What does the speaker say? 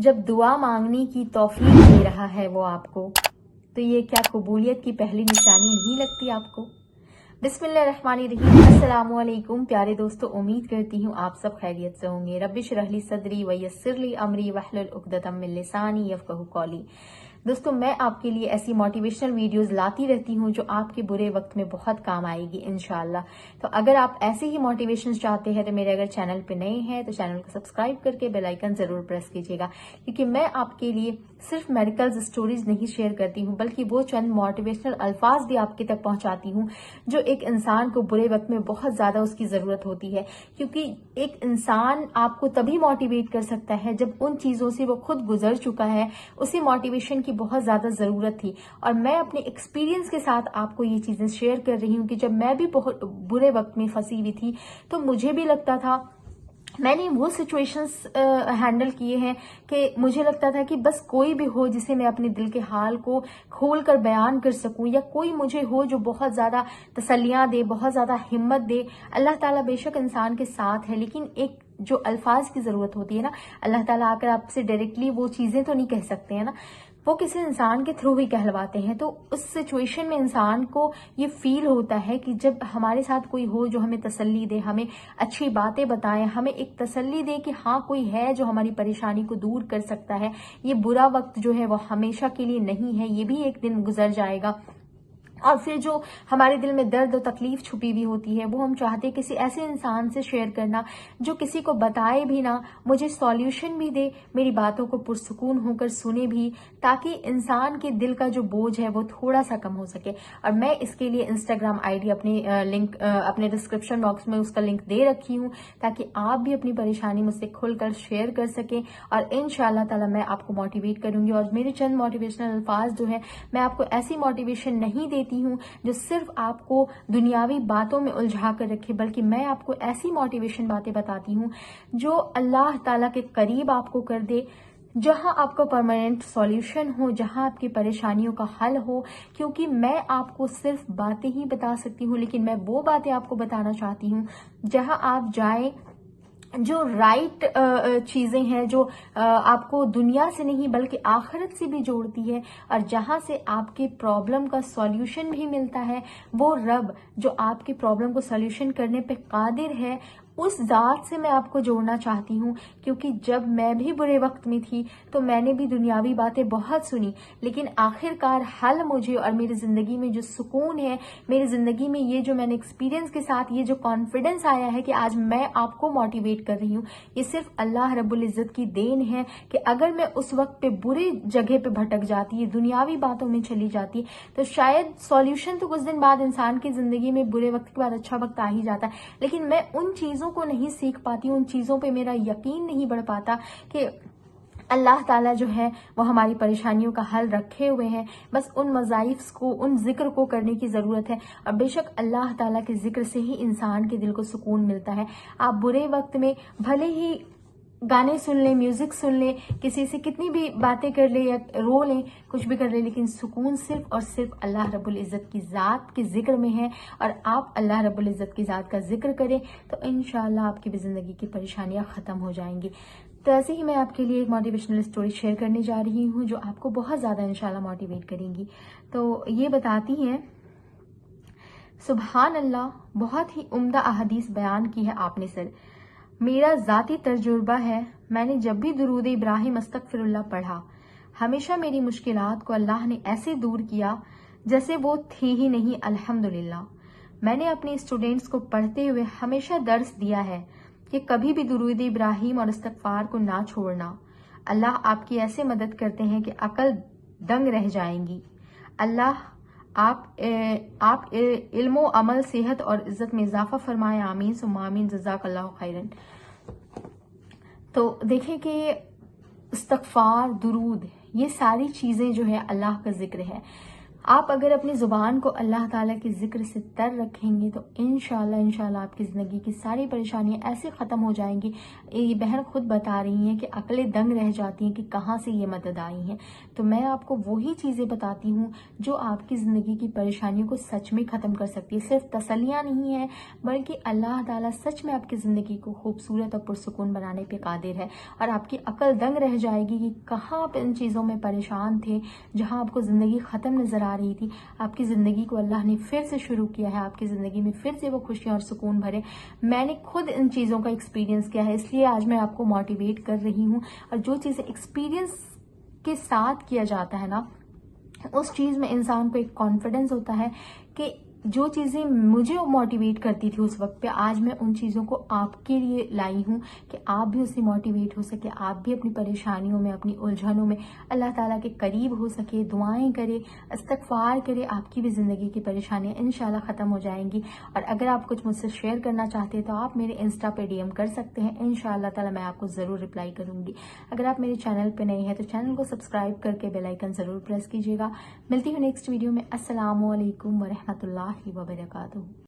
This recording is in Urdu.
جب دعا مانگنے کی توفیق دے رہا ہے وہ آپ کو، تو یہ کیا قبولیت کی پہلی نشانی نہیں لگتی آپ کو؟ بسم اللہ الرحمن الرحیم۔ السلام علیکم پیارے دوستو، امید کرتی ہوں آپ سب خیریت سے ہوں گے۔ رب اشرح لی صدری ویسر لی امری واحلل عقدۃ من لسانی یفقہوا قولی۔ دوستو، میں آپ کے لیے ایسی موٹیویشنل ویڈیوز لاتی رہتی ہوں جو آپ کے برے وقت میں بہت کام آئے گی انشاءاللہ۔ تو اگر آپ ایسے ہی موٹیویشنز چاہتے ہیں تو میرے اگر چینل پہ نئے ہیں تو چینل کو سبسکرائب کر کے بیل آئیکن ضرور پریس کیجیے گا، کیونکہ میں آپ کے لیے صرف میڈیکل سٹوریز نہیں شیئر کرتی ہوں بلکہ وہ چند موٹیویشنل الفاظ بھی آپ کے تک پہنچاتی ہوں جو ایک انسان کو برے وقت میں بہت زیادہ اس کی ضرورت ہوتی ہے، کیونکہ ایک انسان آپ کو تبھی موٹیویٹ کر سکتا ہے جب ان چیزوں سے وہ خود گزر چکا ہے۔ اسی موٹیویشن کی بہت زیادہ ضرورت تھی، اور میں اپنے ایکسپیرینس کے ساتھ آپ کو یہ چیزیں شیئر کر رہی ہوں کہ جب میں بھی بہت برے وقت میں پھنسی ہوئی تھی تو مجھے بھی لگتا تھا، میں نے وہ سچویشنز ہینڈل کیے ہیں کہ مجھے لگتا تھا کہ بس کوئی بھی ہو جسے میں اپنے دل کے حال کو کھول کر بیان کر سکوں، یا کوئی مجھے ہو جو بہت زیادہ تسلیاں دے، بہت زیادہ ہمت دے۔ اللہ تعالیٰ بے شک انسان کے ساتھ ہے، لیکن ایک جو الفاظ کی ضرورت ہوتی ہے نا، اللہ تعالیٰ آ کر آپ سے ڈائریکٹلی وہ چیزیں تو نہیں کہہ سکتے ہیں نا، وہ کسی انسان کے تھرو ہی کہلواتے ہیں۔ تو اس سچویشن میں انسان کو یہ فیل ہوتا ہے کہ جب ہمارے ساتھ کوئی ہو جو ہمیں تسلی دے، ہمیں اچھی باتیں بتائے، ہمیں ایک تسلی دے کہ ہاں کوئی ہے جو ہماری پریشانی کو دور کر سکتا ہے، یہ برا وقت جو ہے وہ ہمیشہ کے لیے نہیں ہے، یہ بھی ایک دن گزر جائے گا۔ اور پھر جو ہمارے دل میں درد و تکلیف چھپی ہوئی ہوتی ہے وہ ہم چاہتے ہیں کسی ایسے انسان سے شیئر کرنا جو کسی کو بتائے بھی نہ، مجھے سولیوشن بھی دے، میری باتوں کو پرسکون ہو کر سنے بھی، تاکہ انسان کے دل کا جو بوجھ ہے وہ تھوڑا سا کم ہو سکے۔ اور میں اس کے لیے انسٹاگرام آئی ڈی اپنے ڈسکرپشن باکس میں اس کا لنک دے رکھی ہوں، تاکہ آپ بھی اپنی پریشانی مجھ سے کھل کر شیئر کر سکیں، اور انشاءاللہ تعالی میں آپ کو موٹیویٹ کروں گی۔ اور میرے چند موٹیویشنل الفاظ جو ہے، میں آپ کو ایسی موٹیویشن نہیں دیتی ہوں جو صرف آپ کو دنیاوی باتوں میں الجھا کر رکھے، بلکہ میں آپ کو ایسی موٹیویشن باتیں بتاتی ہوں جو اللہ تعالیٰ کے قریب آپ کو کر دے، جہاں آپ کو پرماننٹ سولیوشن ہو، جہاں آپ کی پریشانیوں کا حل ہو۔ کیونکہ میں آپ کو صرف باتیں ہی بتا سکتی ہوں، لیکن میں وہ باتیں آپ کو بتانا چاہتی ہوں جہاں آپ جائیں، جو رائٹ چیزیں ہیں، جو آپ کو دنیا سے نہیں بلکہ آخرت سے بھی جوڑتی ہے، اور جہاں سے آپ کے پرابلم کا سولیوشن بھی ملتا ہے۔ وہ رب جو آپ کے پرابلم کو سولیوشن کرنے پہ قادر ہے، اس ذات سے میں آپ کو جوڑنا چاہتی ہوں۔ کیونکہ جب میں بھی برے وقت میں تھی تو میں نے بھی دنیاوی باتیں بہت سنی، لیکن آخر کار حل مجھے اور میری زندگی میں جو سکون ہے، میری زندگی میں یہ جو میں نے ایکسپیرینس کے ساتھ یہ جو کانفیڈنس آیا ہے کہ آج میں آپ کو موٹیویٹ کر رہی ہوں، یہ صرف اللہ رب العزت کی دین ہے کہ اگر میں اس وقت پہ برے جگہ پہ بھٹک جاتی، دنیاوی باتوں میں چلی جاتی، تو شاید سولیوشن تو کچھ دن بعد انسان کی زندگی میں برے وقت کے بعد اچھا وقت آ ہی جاتا ہے، لیکن میں ان چیزوں کو نہیں سیکھ پاتی، ان چیزوں پہ میرا یقین نہیں بڑھ پاتا کہ اللہ تعالیٰ جو ہے وہ ہماری پریشانیوں کا حل رکھے ہوئے ہیں۔ بس ان وظائف کو، ان ذکر کو کرنے کی ضرورت ہے، اور بے شک اللہ تعالیٰ کے ذکر سے ہی انسان کے دل کو سکون ملتا ہے۔ آپ برے وقت میں بھلے ہی گانے سن لیں، میوزک سن لیں، کسی سے کتنی بھی باتیں کر لیں یا رو لیں، کچھ بھی کر لیں، لیکن سکون صرف اور صرف اللہ رب العزت کی ذات کے ذکر میں ہے۔ اور آپ اللہ رب العزت کی ذات کا ذکر کریں تو انشاءاللہ آپ کی بھی زندگی کی پریشانیاں ختم ہو جائیں گی۔ تو ایسے ہی میں آپ کے لیے ایک موٹیویشنل اسٹوری شیئر کرنے جا رہی ہوں جو آپ کو بہت زیادہ انشاءاللہ موٹیویٹ کریں گی۔ تو یہ بتاتی ہیں، سبحان اللہ، بہت ہی عمدہ احادیث بیان کی ہے آپ نے سر۔ میرا ذاتی تجربہ ہے، میں نے جب بھی درود ابراہیم استغفر اللہ پڑھا، ہمیشہ میری مشکلات کو اللہ نے ایسے دور کیا جیسے وہ تھی ہی نہیں۔ الحمدللہ، میں نے اپنے اسٹوڈینٹس کو پڑھتے ہوئے ہمیشہ درس دیا ہے کہ کبھی بھی درود ابراہیم اور استغفار کو نہ چھوڑنا۔ اللہ آپ کی ایسے مدد کرتے ہیں کہ عقل دنگ رہ جائیں گی۔ اللہ آپ علم و عمل، صحت اور عزت میں اضافہ فرمائے، آمین ثم آمین، جزاک اللہ خیرن۔ تو دیکھیں کہ استغفار، درود، یہ ساری چیزیں جو ہے اللہ کا ذکر ہے۔ آپ اگر اپنی زبان کو اللہ تعالیٰ کی ذکر سے تر رکھیں گے تو انشاءاللہ آپ کی زندگی کی ساری پریشانیاں ایسے ختم ہو جائیں گی. یہ بہن خود بتا رہی ہیں کہ عقلیں دنگ رہ جاتی ہیں کہ کہاں سے یہ مدد آئی ہیں. تو میں آپ کو وہی چیزیں بتاتی ہوں جو آپ کی زندگی کی پریشانیوں کو سچ میں ختم کر سکتی ہے. صرف تسلیاں نہیں ہیں بلکہ اللہ تعالیٰ سچ میں آپ کی زندگی کو خوبصورت اور پرسکون بنانے پہ قادر ہے. اور آپ کی عقل دنگ رہ جائے گی کہ کہاں آپ ان چیزوں میں پریشان تھے جہاں آپ کو زندگی ختم نظر آ رہی تھی. آپ کی زندگی کو اللہ نے پھر سے شروع کیا ہے. آپ کی زندگی میں پھر سے وہ خوشیاں اور سکون بھرے. میں نے خود ان چیزوں کا ایکسپیرینس کیا ہے, اس لیے آج میں آپ کو موٹیویٹ کر رہی ہوں. اور جو چیزیں ایکسپیرینس کے ساتھ کیا جاتا ہے نا, اس چیز میں انسان کو ایک کانفیڈنس ہوتا ہے کہ جو چیزیں مجھے موٹیویٹ کرتی تھی اس وقت پہ, آج میں ان چیزوں کو آپ کے لیے لائی ہوں کہ آپ بھی اس سے موٹیویٹ ہو سکے, آپ بھی اپنی پریشانیوں میں, اپنی الجھنوں میں اللہ تعالیٰ کے قریب ہو سکے, دعائیں کرے, استغفار کرے. آپ کی بھی زندگی کی پریشانیاں انشاءاللہ ختم ہو جائیں گی. اور اگر آپ کچھ مجھ سے شیئر کرنا چاہتے ہیں تو آپ میرے انسٹا پہ ڈی ایم کر سکتے ہیں. انشاءاللہ تعالیٰ میں آپ کو ضرور رپلائی کروں گی. اگر آپ میرے چینل پہ نئے ہیں تو چینل کو سبسکرائب کر کے بیل آئیکن ضرور پریس کیجیے گا. ملتی ہوں نیکسٹ ویڈیو میں. السلام علیکم ورحمۃ اللہ وبرکاتہ.